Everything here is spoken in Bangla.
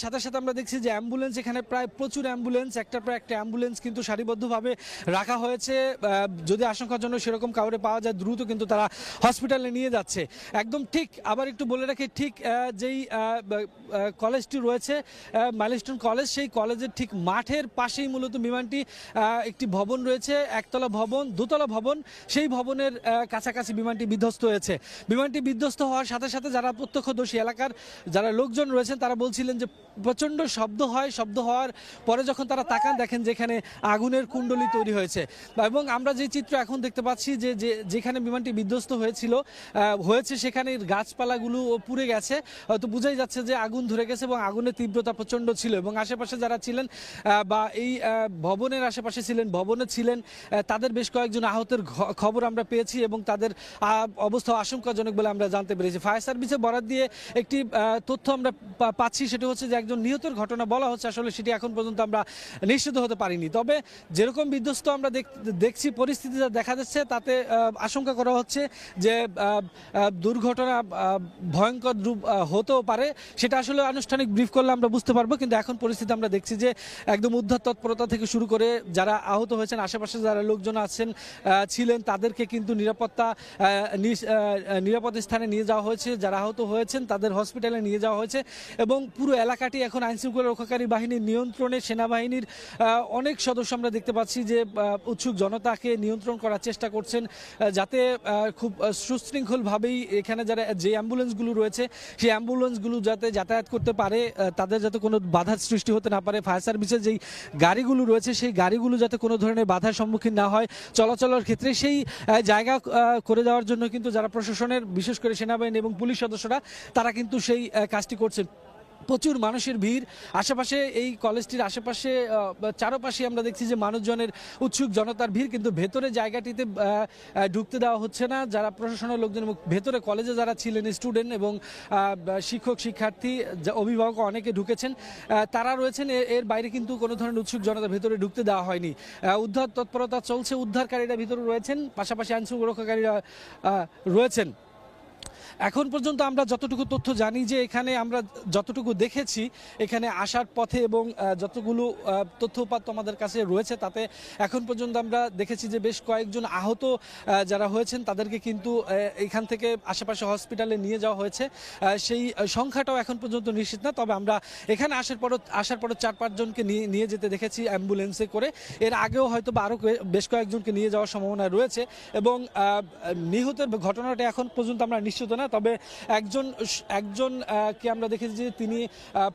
সাথে সাথে আমরা দেখছি যে অ্যাম্বুলেন্স এখানে প্রায় প্রচুর অ্যাম্বুলেন্স, একটার পর একটা অ্যাম্বুলেন্স কিন্তু সারিবদ্ধভাবে রাখা হয়েছে। যদি আশঙ্কাজনক সেরকম কাউরে পাওয়া যায় দ্রুত কিন্তু তারা হসপিটালে নিয়ে যাচ্ছে। একদম ঠিক আবার একটু বলে রাখি, ঠিক যেই কলেজটি রয়েছে মাইলস্টোন কলেজ, সেই কলেজের ঠিক মাঠের পাশেই মূলত বিমানটি একটি ভবন রয়েছে, একতলা ভবন, দোতলা ভবন, সেই ভবনের কাছাকাছি বিমানটি বিধ্বস্ত হয়েছে। বিমানটি বিধ্বস্ত হওয়ার সাথে সাথে যারা প্রত্যক্ষদর্শী এলাকার যারা লোকজন রয়েছেন তারা বলছিলেন যে প্রচণ্ড শব্দ হয়, শব্দ হওয়ার পরে যখন তারা তাকান দেখেন যেখানে আগুনের কুণ্ডলী তৈরি হয়েছে। এবং আমরা যে চিত্র এখন দেখতে পাচ্ছি যে যেখানে বিমানটি বিধ্বস্ত হয়েছে সেখানে গাছপালাগুলো পুড়ে গেছে, হয়তো বোঝাই যাচ্ছে যে আগুন ধরে গেছে এবং আগুনের তীব্রতা প্রচণ্ড ছিল। এবং আশেপাশে যারা ছিলেন বা এই ভবনের আশেপাশে ছিলেন তাদের বেশ কয়েকজন আহতের খবর আমরা পেয়েছি এবং তাদের অবস্থা আশঙ্কাজনক বলে আমরা জানতে পেরেছি। ফায়ার সার্ভিসে বরাত দিয়ে একটি তথ্য আমরা পাচ্ছি, সেটা হচ্ছে যে একজন নিহতের ঘটনা বলা হচ্ছে, আসলে সেটি এখন পর্যন্ত আমরা নিশ্চিত হতে পারিনি। তবে যেরকম বিধ্বস্ত আমরা দেখছি পরিস্থিতি যা দেখা যাচ্ছে তাতে আশঙ্কা করা হচ্ছে যে দুর্ঘটনা ভয়ঙ্কর রূপ হতেও পারে। সেটা আসলে আনুষ্ঠানিক ব্রিফ করলে আমরা বুঝতে পারবো, কিন্তু এখন পরিস্থিতি আমরা দেখছি যে একদম উদ্ধার তৎপরতা থেকে শুরু করে যারা আহত হয়েছেন, আশেপাশে যারা লোকজন ছিলেন তাদেরকে কিন্তু নিরাপদ স্থানে নিয়ে যাওয়া হয়েছে। যারা আহত হয়েছেন তাদের হসপিটালে নিয়ে যাওয়া হয়েছে এবং পুরো এলাকাটি এখন আইনশৃঙ্খলা রক্ষাকারী বাহিনীর নিয়ন্ত্রণে। সেনাবাহিনীর অনেক সদস্য আমরা দেখতে পাচ্ছি যে উৎসুক জনতাকে নিয়ন্ত্রণ করার চেষ্টা করছেন যাতে খুব সুশৃঙ্খলভাবেই এখানে যে অ্যাম্বুলেন্সগুলো রয়েছে সেই অ্যাম্বুলেন্সগুলো যাতে যাতায়াত করতে পারে, তাদের যাতে কোনো বাধার সৃষ্টি হতে না পারে। ফায়ার সার্ভিসের যেই গাড়িগুলো রয়েছে সেই গাড়িগুলো যাতে কোনো ধরনের বাধার সম্মুখীন না হয় চলাচলের ক্ষেত্রে, সেই জায়গা করে দেওয়ার জন্য কিন্তু যারা প্রশাসনের বিশেষ করে সেনাবাহিনী এবং পুলিশ সদস্যরা তারা কিন্তু সেই কাজটি করছেন। প্রচুর মানুষের ভিড় আশেপাশে, এই কলেজটির আশেপাশে চারপাশে আমরা দেখছি যে মানুষজনের উৎসুক জনতার ভিড়, কিন্তু ভেতরে জায়গাটিতে ঢুকতে দেওয়া হচ্ছে না। যারা প্রশাসনের লোকজন এবং ভেতরে কলেজে যারা ছিলেন স্টুডেন্ট এবং শিক্ষক শিক্ষার্থী অভিভাবক অনেকে ঢুকেছেন, তারা রয়েছেন। এর বাইরে কিন্তু কোনো ধরনের উৎসুক জনতা ভেতরে ঢুকতে দেওয়া হয়নি। উদ্ধার তৎপরতা চলছে, উদ্ধারকারীরা ভিতরে রয়েছেন, পাশাপাশি আইনশৃঙ্খলা রক্ষাকারীরা রয়েছেন। এখন পর্যন্ত আমরা যতটুকু তথ্য জানি যে এখানে আমরা যতটুকু দেখেছি এখানে আসার পথে এবং যতগুলো তথ্য উপাত্ত আমাদের কাছে রয়েছে তাতে এখন পর্যন্ত আমরা দেখেছি যে বেশ কয়েকজন আহত যারা হয়েছেন তাদেরকে কিন্তু এখান থেকে আশেপাশে হসপিটালে নিয়ে যাওয়া হয়েছে। সেই সংখ্যাটাও এখন পর্যন্ত নিশ্চিত না, তবে আমরা এখানে আসার পর 4-5 জনকে নিয়ে যেতে দেখেছি অ্যাম্বুলেন্সে করে। এর আগেও হয়তো বা আরও বেশ কয়েকজনকে নিয়ে যাওয়ার সম্ভাবনা রয়েছে এবং নিহতের ঘটনাটা এখন পর্যন্ত আমরা নিশ্চিত না। তবে একজন কে আমরা দেখেছি যে তিনি